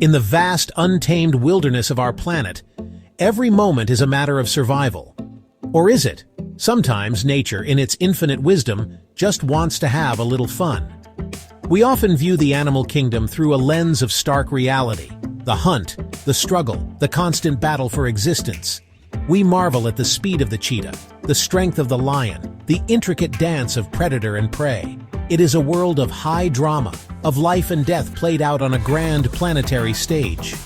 In the vast, untamed wilderness of our planet, every moment is a matter of survival. Or is it? Sometimes nature, in its infinite wisdom, just wants to have a little fun. We often view the animal kingdom through a lens of stark reality. The hunt, the struggle, the constant battle for existence. We marvel at the speed of the cheetah, the strength of the lion, the intricate dance of predator and prey. It is a world of high drama, of life and death played out on a grand planetary stage.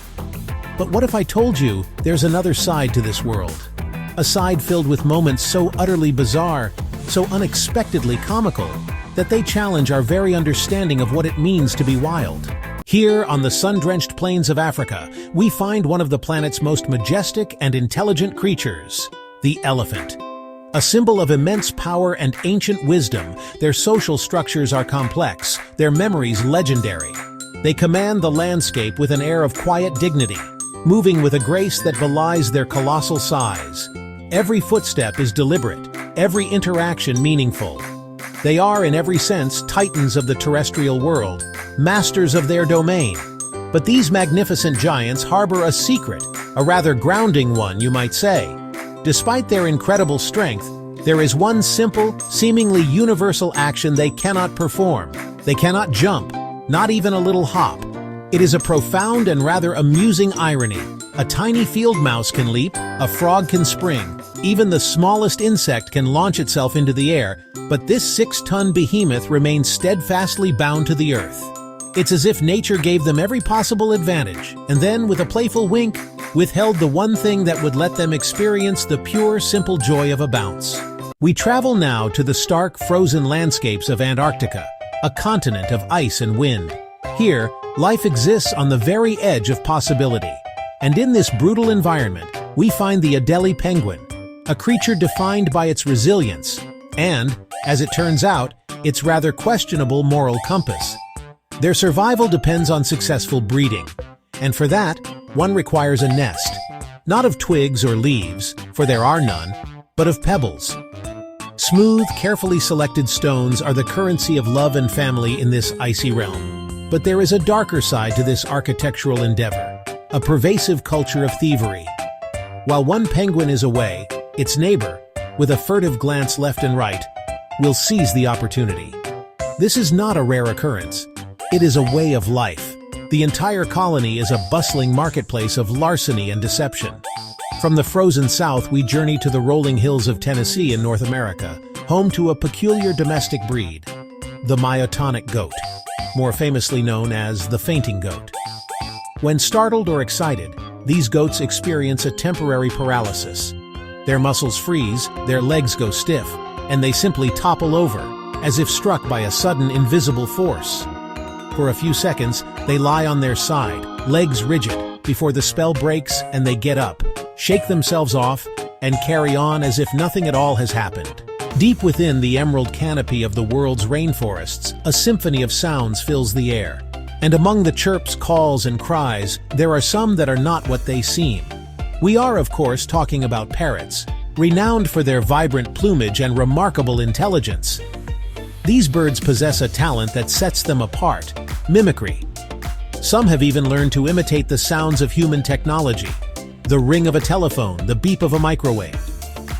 But what if I told you there's another side to this world? A side filled with moments so utterly bizarre, so unexpectedly comical, that they challenge our very understanding of what it means to be wild. Here, on the sun-drenched plains of Africa, we find one of the planet's most majestic and intelligent creatures, the elephant. A symbol of immense power and ancient wisdom, their social structures are complex, their memories legendary. They command the landscape with an air of quiet dignity, moving with a grace that belies their colossal size. Every footstep is deliberate, every interaction meaningful. They are, in every sense, titans of the terrestrial world, masters of their domain. But these magnificent giants harbor a secret, a rather grounding one, you might say. Despite their incredible strength, there is one simple, seemingly universal action they cannot perform. They cannot jump, not even a little hop. It is a profound and rather amusing irony. A tiny field mouse can leap, a frog can spring, even the smallest insect can launch itself into the air, but this 6-ton behemoth remains steadfastly bound to the earth. It's as if nature gave them every possible advantage, and then, with a playful wink, withheld the one thing that would let them experience the pure, simple joy of a bounce. We travel now to the stark, frozen landscapes of Antarctica, a continent of ice and wind. Here, life exists on the very edge of possibility. And in this brutal environment, we find the Adelie penguin, a creature defined by its resilience and, as it turns out, its rather questionable moral compass. Their survival depends on successful breeding, and for that, one requires a nest, not of twigs or leaves, for there are none, but of pebbles. Smooth, carefully selected stones are the currency of love and family in this icy realm. But there is a darker side to this architectural endeavor, a pervasive culture of thievery. While one penguin is away, its neighbor, with a furtive glance left and right, will seize the opportunity. This is not a rare occurrence. It is a way of life. The entire colony is a bustling marketplace of larceny and deception. From the frozen south, we journey to the rolling hills of Tennessee in North America, home to a peculiar domestic breed, the myotonic goat, more famously known as the fainting goat. When startled or excited, these goats experience a temporary paralysis. Their muscles freeze, their legs go stiff, and they simply topple over, as if struck by a sudden invisible force. For a few seconds, they lie on their side, legs rigid, before the spell breaks and they get up, shake themselves off, and carry on as if nothing at all has happened. Deep within the emerald canopy of the world's rainforests, a symphony of sounds fills the air. And among the chirps, calls, and cries, there are some that are not what they seem. We are, of course, talking about parrots, renowned for their vibrant plumage and remarkable intelligence. These birds possess a talent that sets them apart: mimicry. Some have even learned to imitate the sounds of human technology, the ring of a telephone, the beep of a microwave.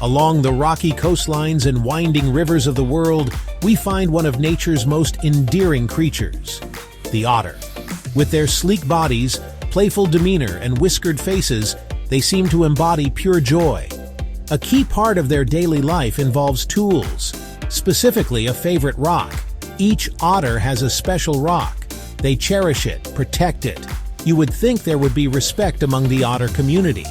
Along the rocky coastlines and winding rivers of the world, we find one of nature's most endearing creatures, the otter. With their sleek bodies, playful demeanor, and whiskered faces, they seem to embody pure joy. A key part of their daily life involves tools, specifically a favorite rock. Each otter has a special rock. They cherish it, protect it. You would think there would be respect among the otter community.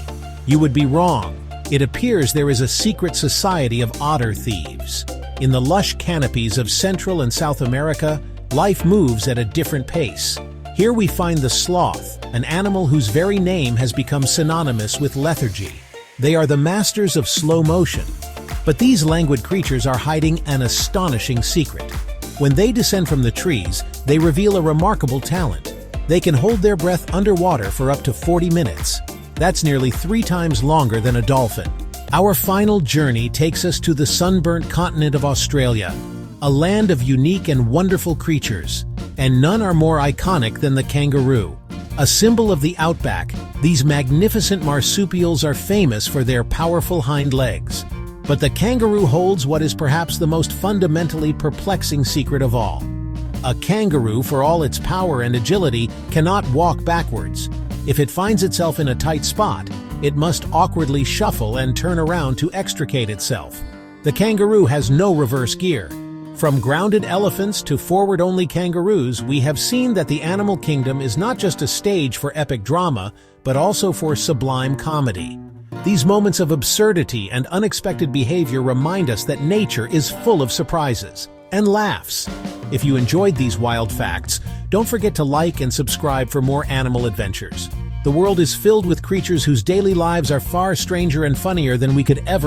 You would be wrong. It appears there is a secret society of otter thieves. In the lush canopies of Central and South America, life moves at a different pace. Here we find the sloth, an animal whose very name has become synonymous with lethargy. They are the masters of slow motion. But these languid creatures are hiding an astonishing secret. When they descend from the trees, they reveal a remarkable talent. They can hold their breath underwater for up to 40 minutes. That's nearly 3 times longer than a dolphin. Our final journey takes us to the sunburnt continent of Australia, a land of unique and wonderful creatures, and none are more iconic than the kangaroo. A symbol of the outback, these magnificent marsupials are famous for their powerful hind legs. But the kangaroo holds what is perhaps the most fundamentally perplexing secret of all. A kangaroo, for all its power and agility, cannot walk backwards. If it finds itself in a tight spot, it must awkwardly shuffle and turn around to extricate itself. The kangaroo has no reverse gear. From grounded elephants to forward-only kangaroos, we have seen that the animal kingdom is not just a stage for epic drama, but also for sublime comedy. These moments of absurdity and unexpected behavior remind us that nature is full of surprises and laughs. If you enjoyed these wild facts, don't forget to like and subscribe for more animal adventures. The world is filled with creatures whose daily lives are far stranger and funnier than we could ever